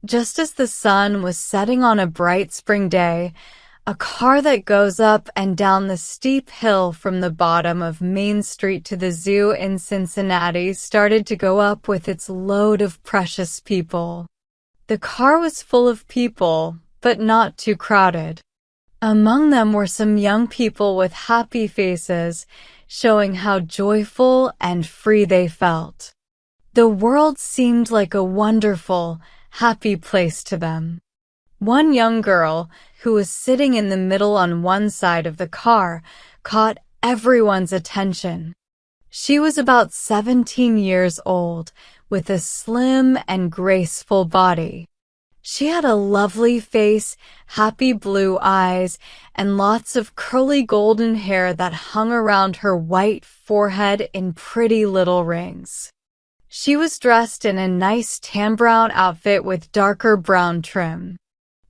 Just as the sun was setting on a bright spring day, a car that goes up and down the steep hill from the bottom of Main Street to the zoo in Cincinnati started to go up with its load of precious people. The car was full of people, but not too crowded. Among them were some young people with happy faces, showing how joyful and free they felt. The world seemed like a wonderful, happy place to them. One young girl, who was sitting in the middle on one side of the car, caught everyone's attention. She was about 17 years old, with a slim and graceful body. She had a lovely face, happy blue eyes, and lots of curly golden hair that hung around her white forehead in pretty little rings. She was dressed in a nice tan brown outfit with darker brown trim.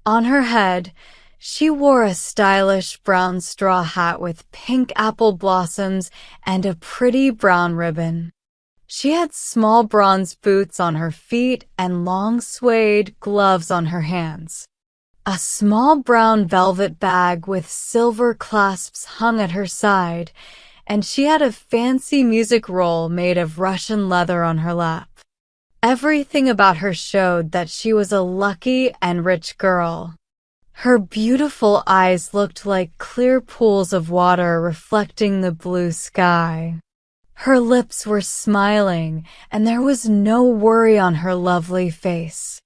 On her head, she wore a stylish brown straw hat with pink apple blossoms and a pretty brown ribbon. She had small bronze boots on her feet and long suede gloves on her hands. A small brown velvet bag with silver clasps hung at her side, and she had a fancy music roll made of Russian leather on her lap. Everything about her showed that she was a lucky and rich girl. Her beautiful eyes looked like clear pools of water reflecting the blue sky. Her lips were smiling, and there was no worry on her lovely face.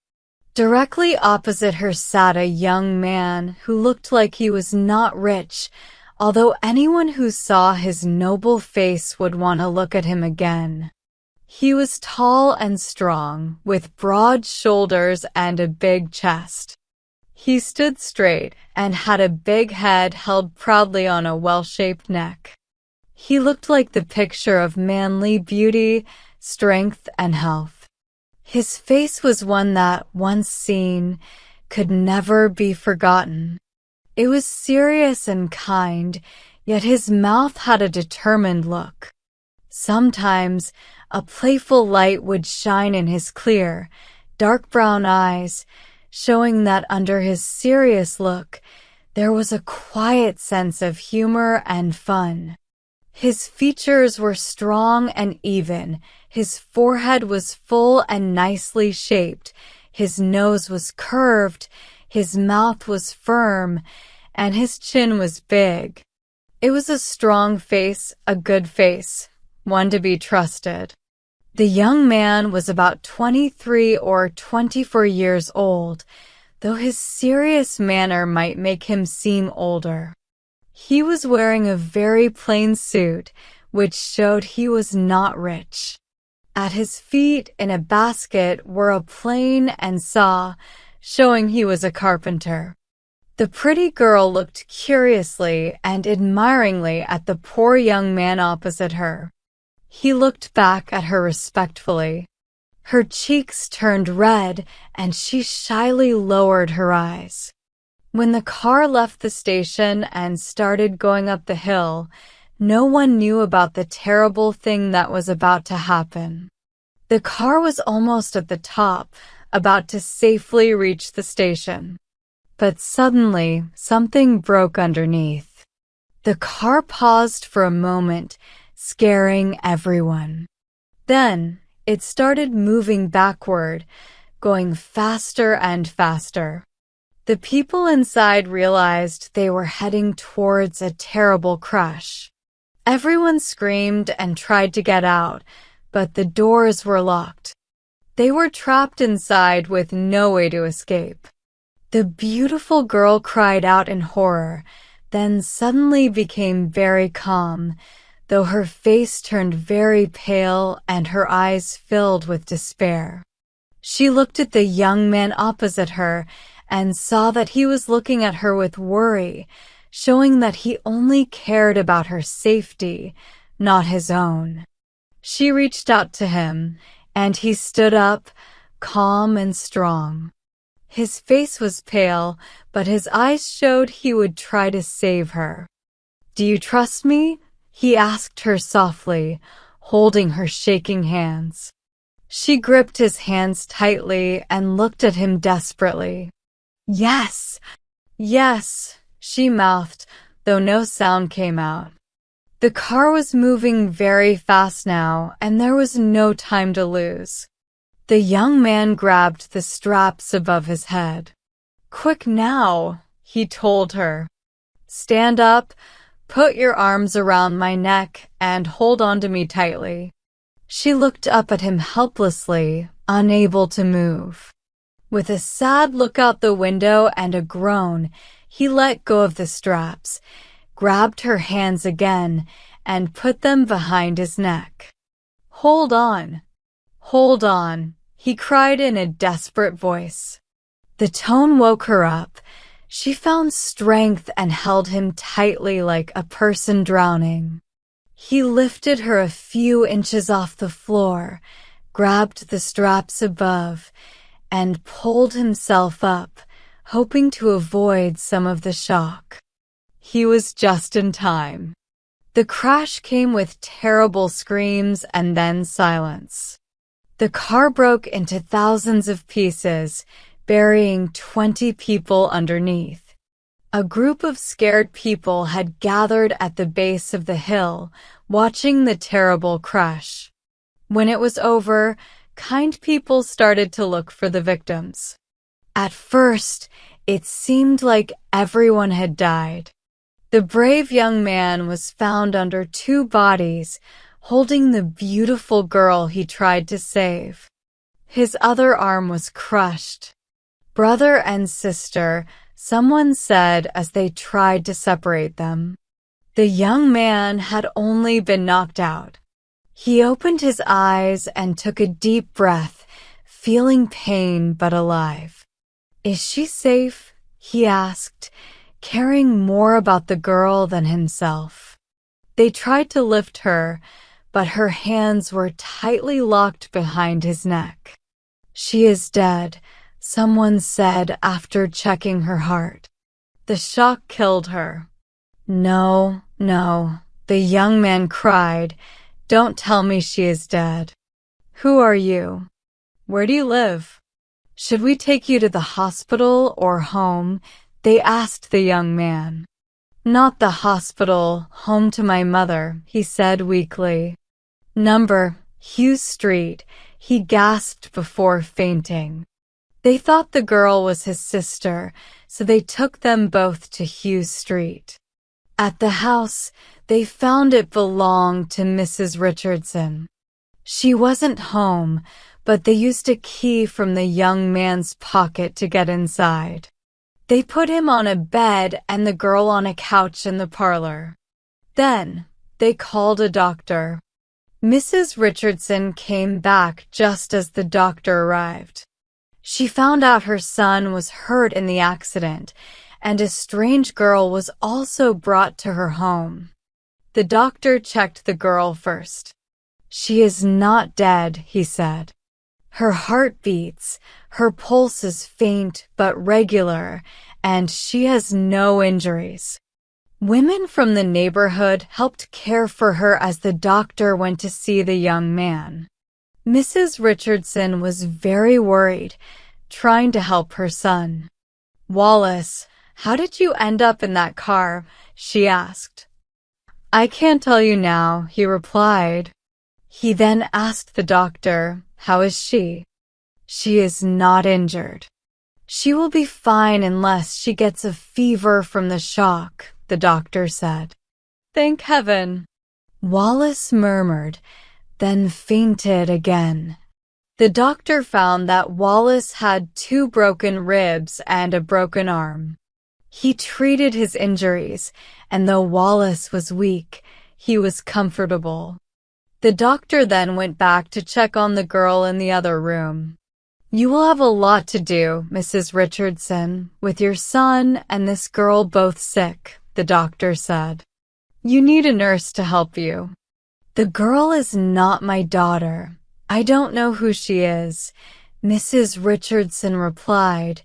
Directly opposite her sat a young man who looked like he was not rich, although anyone who saw his noble face would want to look at him again. He was tall and strong, with broad shoulders and a big chest. He stood straight and had a big head held proudly on a well-shaped neck. He looked like the picture of manly beauty, strength, and health. His face was one that, once seen, could never be forgotten. It was serious and kind, yet his mouth had a determined look. Sometimes, a playful light would shine in his clear, dark brown eyes, showing that under his serious look, there was a quiet sense of humor and fun. His features were strong and even, his forehead was full and nicely shaped, his nose was curved, his mouth was firm, and his chin was big. It was a strong face, a good face, one to be trusted. The young man was about 23 or 24 years old, though his serious manner might make him seem older. He was wearing a very plain suit, which showed he was not rich. At his feet in a basket were a plane and saw, showing he was a carpenter. The pretty girl looked curiously and admiringly at the poor young man opposite her. He looked back at her respectfully. Her cheeks turned red, and she shyly lowered her eyes. When the car left the station and started going up the hill, no one knew about the terrible thing that was about to happen. The car was almost at the top, about to safely reach the station. But suddenly, something broke underneath. The car paused for a moment, scaring everyone. Then, it started moving backward, going faster and faster. The people inside realized they were heading towards a terrible crash. Everyone screamed and tried to get out, but the doors were locked. They were trapped inside with no way to escape. The beautiful girl cried out in horror, then suddenly became very calm, though her face turned very pale and her eyes filled with despair. She looked at the young man opposite her and saw that he was looking at her with worry, showing that he only cared about her safety, not his own. She reached out to him, and he stood up, calm and strong. His face was pale, but his eyes showed he would try to save her. "Do you trust me?" he asked her softly, holding her shaking hands. She gripped his hands tightly and looked at him desperately. "Yes, yes," she mouthed, though no sound came out. The car was moving very fast now, and there was no time to lose. The young man grabbed the straps above his head. "Quick now," he told her. "Stand up, put your arms around my neck, and hold on to me tightly." She looked up at him helplessly, unable to move. With a sad look out the window and a groan, he let go of the straps, grabbed her hands again, and put them behind his neck. "Hold on, hold on," he cried in a desperate voice. The tone woke her up. She found strength and held him tightly like a person drowning. He lifted her a few inches off the floor, grabbed the straps above, and pulled himself up, hoping to avoid some of the shock. He was just in time. The crash came with terrible screams and then silence. The car broke into thousands of pieces, burying 20 people underneath. A group of scared people had gathered at the base of the hill, watching the terrible crash. When it was over, kind people started to look for the victims. At first, it seemed like everyone had died. The brave young man was found under 2 bodies, holding the beautiful girl he tried to save. His other arm was crushed. "Brother and sister," someone said as they tried to separate them. The young man had only been knocked out. He opened his eyes and took a deep breath, feeling pain but alive. "Is she safe?" he asked, caring more about the girl than himself. They tried to lift her, but her hands were tightly locked behind his neck. "She is dead," someone said after checking her heart. The shock killed her. "No, no," the young man cried. "Don't tell me she is dead. Who are you? Where do you live? Should we take you to the hospital or home?" they asked the young man. "Not the hospital, home to my mother," he said weakly. "Number Hughes Street," he gasped before fainting. They thought the girl was his sister, so they took them both to Hughes Street. At the house, they found it belonged to Mrs. Richardson. She wasn't home, but they used a key from the young man's pocket to get inside. They put him on a bed and the girl on a couch in the parlor. Then, they called a doctor. Mrs. Richardson came back just as the doctor arrived. She found out her son was hurt in the accident, and a strange girl was also brought to her home. The doctor checked the girl first. "She is not dead," he said. "Her heart beats, her pulse is faint but regular, and she has no injuries." Women from the neighborhood helped care for her as the doctor went to see the young man. Mrs. Richardson was very worried, trying to help her son. "Wallace, how did you end up in that car?" she asked. "I can't tell you now," he replied. He then asked the doctor, "How is she?" "She is not injured. She will be fine unless she gets a fever from the shock," the doctor said. "Thank heaven," Wallace murmured, then fainted again. The doctor found that Wallace had 2 broken ribs and a broken arm. He treated his injuries, and though Wallace was weak, he was comfortable. The doctor then went back to check on the girl in the other room. "You will have a lot to do, Mrs. Richardson, with your son and this girl both sick," the doctor said. "You need a nurse to help you." "The girl is not my daughter. I don't know who she is," Mrs. Richardson replied,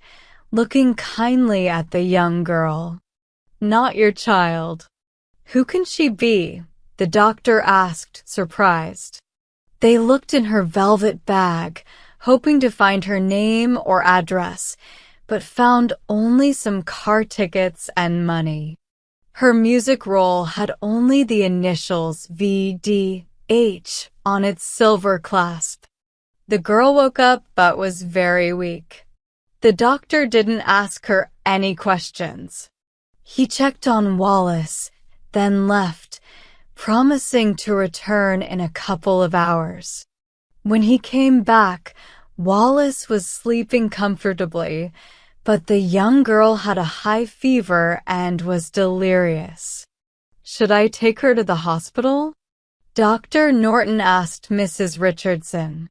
looking kindly at the young girl. "Not your child. Who can she be?" the doctor asked, surprised. They looked in her velvet bag, hoping to find her name or address, but found only some car tickets and money. Her music roll had only the initials VDH on its silver clasp. The girl woke up but was very weak. The doctor didn't ask her any questions. He checked on Wallace, then left, promising to return in a couple of hours. When he came back, Wallace was sleeping comfortably, but the young girl had a high fever and was delirious. "Should I take her to the hospital?" Dr. Norton asked Mrs. Richardson.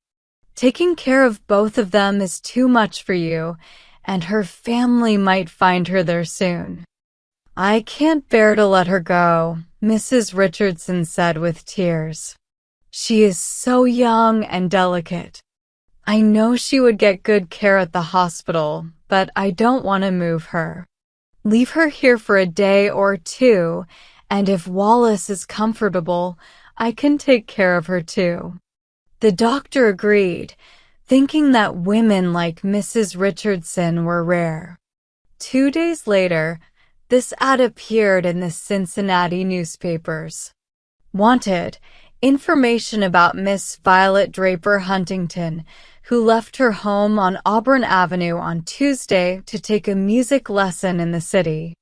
"Taking care of both of them is too much for you, and her family might find her there soon." "I can't bear to let her go," Mrs. Richardson said with tears. "She is so young and delicate. I know she would get good care at the hospital, but I don't want to move her. Leave her here for a day or two, and if Wallace is comfortable, I can take care of her too." The doctor agreed, thinking that women like Mrs. Richardson were rare. 2 days later, this ad appeared in the Cincinnati newspapers. "Wanted, information about Miss Violet Draper Huntington, who left her home on Auburn Avenue on Tuesday to take a music lesson in the city.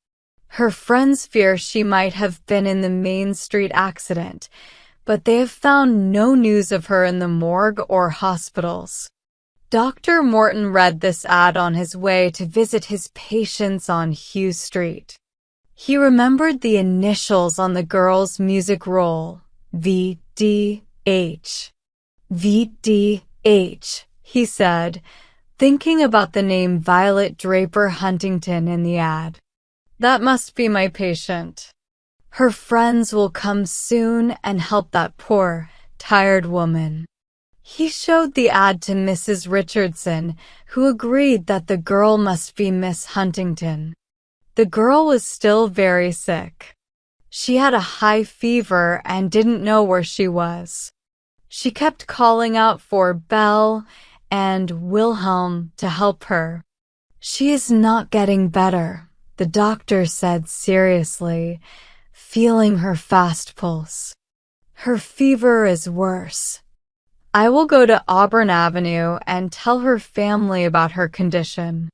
Her friends fear she might have been in the Main Street accident, but they have found no news of her in the morgue or hospitals." Dr. Morton read this ad on his way to visit his patients on Hughes Street. He remembered the initials on the girl's music roll, VDH. VDH, he said, thinking about the name Violet Draper Huntington in the ad. "That must be my patient. Her friends will come soon and help that poor, tired woman." He showed the ad to Mrs. Richardson, who agreed that the girl must be Miss Huntington. The girl was still very sick. She had a high fever and didn't know where she was. She kept calling out for Belle and Wilhelm to help her. "She is not getting better," the doctor said seriously, feeling her fast pulse. "Her fever is worse. I will go to Auburn Avenue and tell her family about her condition."